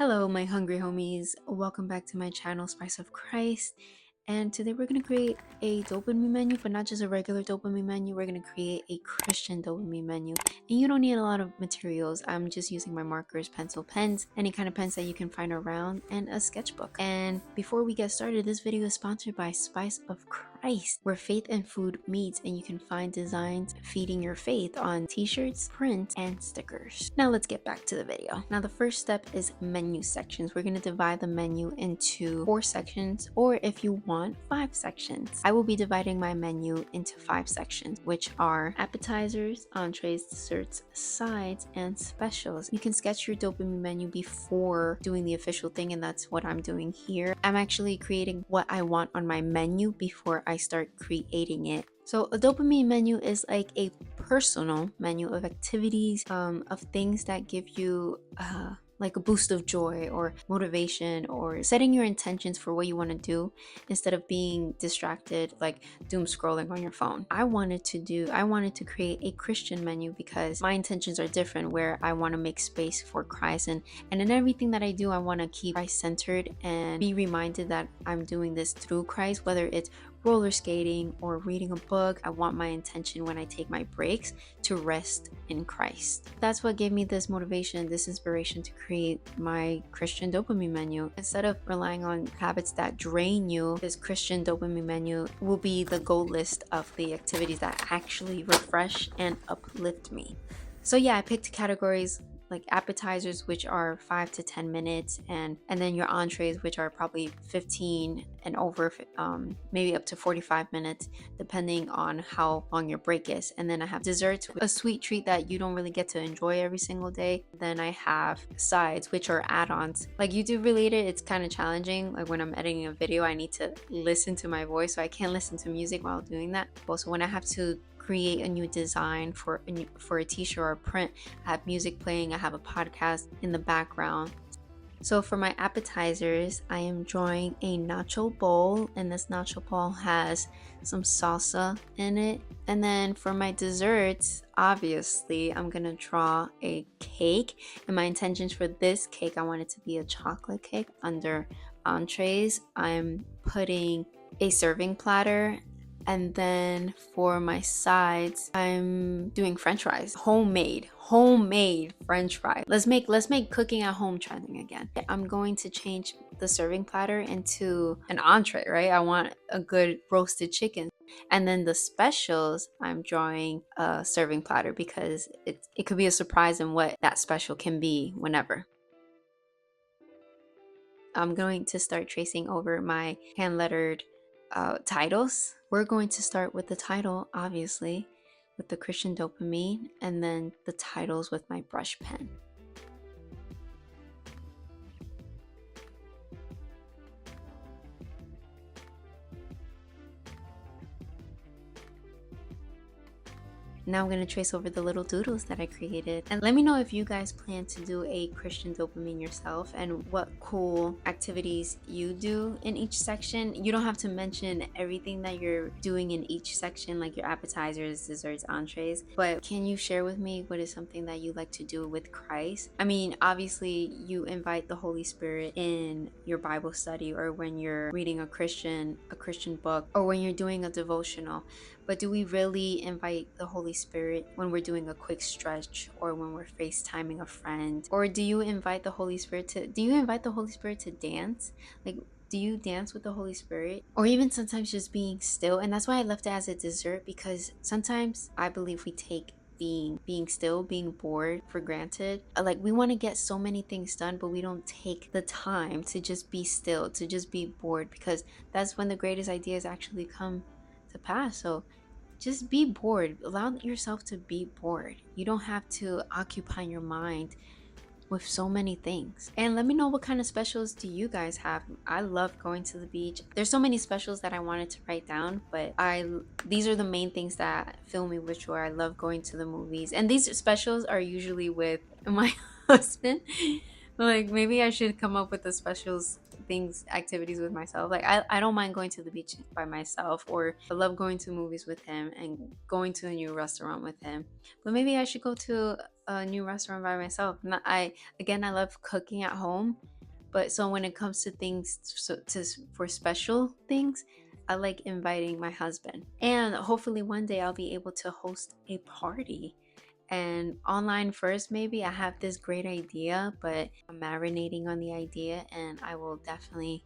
Hello, my hungry homies. Welcome back to my channel, Spice of Christ. And today we're going to create a dopamine menu, but not just a regular dopamine menu. We're going to create a Christian dopamine menu. And you don't need a lot of materials. I'm just using my markers, pencil, pens, any kind of pens that you can find around, and a sketchbook. And before we get started, this video is sponsored by Spice of Christ, where faith and food meets, and you can find designs feeding your faith on t-shirts, prints, and stickers. Now let's get back to the video. Now the first step is menu sections. We're going to divide the menu into 4 sections, or if you want, 5 sections. I will be dividing my menu into 5 sections, which are appetizers, entrees, desserts, sides, and specials. You can sketch your dopamine menu before doing the official thing, and that's what I'm doing here. I'm actually creating what I want on my menu before I start creating it. So a dopamine menu is like a personal menu of activities, of things that give you like a boost of joy or motivation, or setting your intentions for what you want to do instead of being distracted, like doom scrolling on your phone. I wanted to create a Christian menu because my intentions are different, where I want to make space for Christ, and in everything that I do, I want to keep Christ centered and be reminded that I'm doing this through Christ, whether it's roller skating or reading a book. I want my intention when I take my breaks to rest in Christ. That's what gave me this motivation, this inspiration to create my Christian dopamine menu. Instead of relying on habits that drain you, this Christian dopamine menu will be the goal list of the activities that actually refresh and uplift me. So yeah, I picked categories like appetizers, which are 5 to 10 minutes, and then your entrees, which are probably 15 and over, maybe up to 45 minutes, depending on how long your break is. And then I have desserts, a sweet treat that you don't really get to enjoy every single day. Then I have sides, which are add-ons. Like YouTube related, it's kind of challenging. Like when I'm editing a video, I need to listen to my voice, so I can't listen to music while doing that. Also, when I have to create a new design for a t-shirt or a print, I have music playing, I have a podcast in the background. So for my appetizers, I am drawing a nacho bowl, and this nacho bowl has some salsa in it. And then for my desserts, obviously I'm gonna draw a cake, and my intentions for this cake, I want it to be a chocolate cake. Under entrees, I'm putting a serving platter. And then for my sides, I'm doing French fries, homemade French fries. Let's make cooking at home trending again. I'm going to change the serving platter into an entree, right? I want a good roasted chicken. And then the specials, I'm drawing a serving platter because it could be a surprise in what that special can be whenever. I'm going to start tracing over my hand lettered titles. We're going to start with the title, obviously, with the Christian dopamine, and then the titles with my brush pen. Now I'm going to trace over the little doodles that I created. And let me know if you guys plan to do a Christian dopamine yourself and what cool activities you do in each section. You don't have to mention everything that you're doing in each section, like your appetizers, desserts, entrees, but can you share with me what is something that you like to do with Christ? I mean, obviously you invite the Holy Spirit in your Bible study, or when you're reading a Christian book, or when you're doing a devotional. But do we really invite the Holy Spirit when we're doing a quick stretch, or when we're FaceTiming a friend? Or do you invite the Holy Spirit to dance? Like, do you dance with the Holy Spirit? Or even sometimes just being still? And that's why I left it as a dessert, because sometimes I believe we take being still, being bored for granted. Like, we want to get so many things done, but we don't take the time to just be still, to just be bored, because that's when the greatest ideas actually come to pass. So just be bored. Allow yourself to be bored. You don't have to occupy your mind with so many things. And let me know, what kind of specials do you guys have? I love going to the beach. There's so many specials that I wanted to write down, but these are the main things that fill me with joy. I love going to the movies, and these specials are usually with my husband, Like maybe I should come up with the specials things activities with myself. Like I don't mind going to the beach by myself, or I love going to movies with him and going to a new restaurant with him. But maybe I should go to a new restaurant by myself. Not, I love cooking at home, but so when it comes to things for special things, I like inviting my husband. And hopefully one day I'll be able to host a party, and online first. Maybe I have this great idea, but I'm marinating on the idea, and I will definitely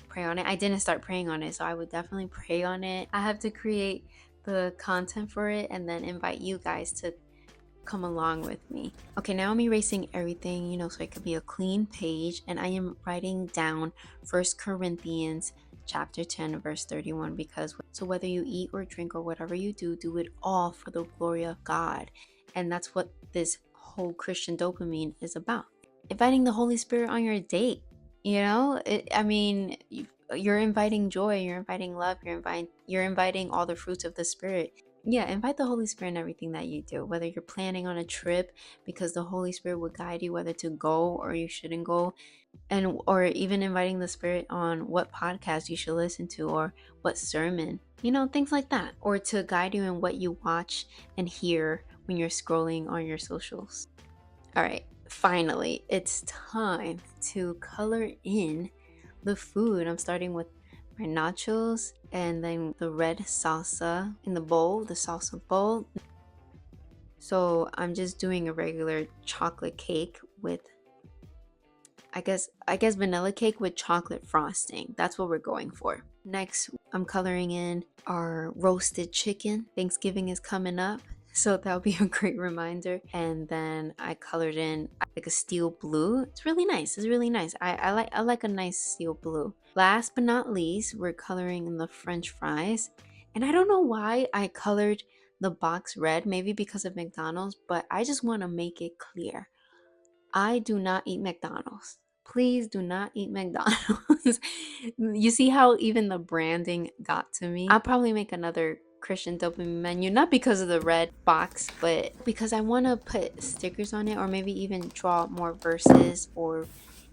pray on it. I didn't start praying on it, so I would definitely pray on it. I have to create the content for it and then invite you guys to come along with me. Okay, now I'm erasing everything, so it could be a clean page, and I am writing down First Corinthians chapter 10 verse 31, because so whether you eat or drink or whatever you do, do it all for the glory of God. And that's what this whole Christian dopamine is about. Inviting the Holy Spirit on your date. You're inviting joy, you're inviting love, you're inviting all the fruits of the Spirit. Yeah, invite the Holy Spirit in everything that you do, whether you're planning on a trip, because the Holy Spirit will guide you whether to go or you shouldn't go, and or even inviting the Spirit on what podcast you should listen to or what sermon, things like that, or to guide you in what you watch and hear when you're scrolling on your socials. All right, finally, it's time to color in the food. I'm starting with my nachos and then the red salsa in the bowl, the salsa bowl. So I'm just doing a regular chocolate cake with, I guess vanilla cake with chocolate frosting. That's what we're going for. Next, I'm coloring in our roasted chicken. Thanksgiving is coming up, so that'll be a great reminder. And then I colored in like a steel blue. It's really nice. I like a nice steel blue. Last but not least, we're coloring in the French fries. And I don't know why I colored the box red, maybe because of McDonald's, but I just want to make it clear. I do not eat McDonald's. Please do not eat McDonald's. You see how even the branding got to me? I'll probably make another Christian dopamine menu, not because of the red box, but because I want to put stickers on it, or maybe even draw more verses, or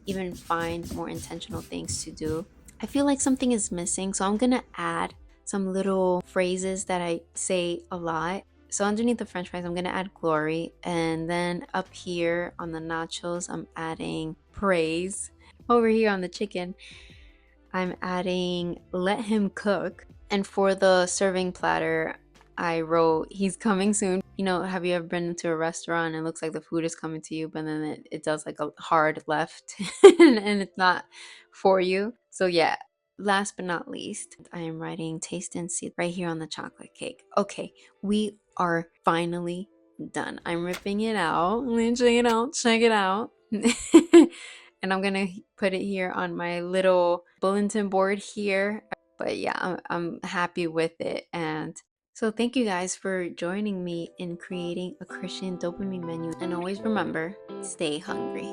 even find more intentional things to do. I feel like something is missing, so I'm gonna add some little phrases that I say a lot. So underneath the French fries, I'm gonna add glory, and then up here on the nachos, I'm adding praise. Over here on the chicken, I'm adding let him cook. And for the serving platter, I wrote he's coming soon. Have you ever been to a restaurant and it looks like the food is coming to you, but then it does like a hard left and it's not for you? So yeah, last but not least, I am writing taste and see right here on the chocolate cake. Okay, we are finally done. I'm ripping it out. Check it out. And I'm gonna put it here on my little bulletin board here. But yeah, I'm happy with it. And so thank you guys for joining me in creating a Christian dopamine menu. And always remember, stay hungry.